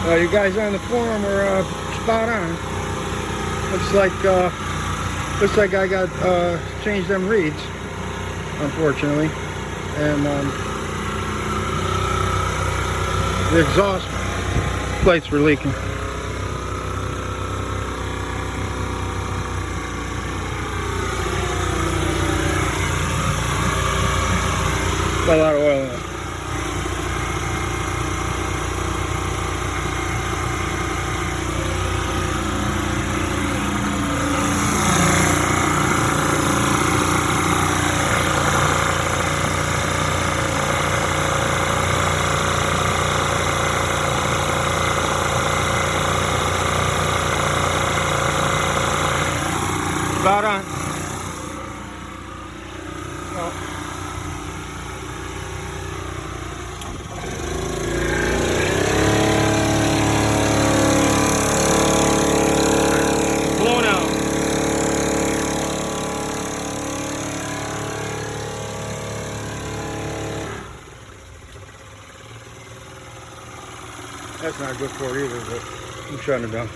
You guys on the forum were spot on. Looks like I got changed them reeds, unfortunately, and the exhaust plates were leaking. Got a lot of oil in it. Spot on. Well, blown out. That's not good for it either, but I'm shutting it down.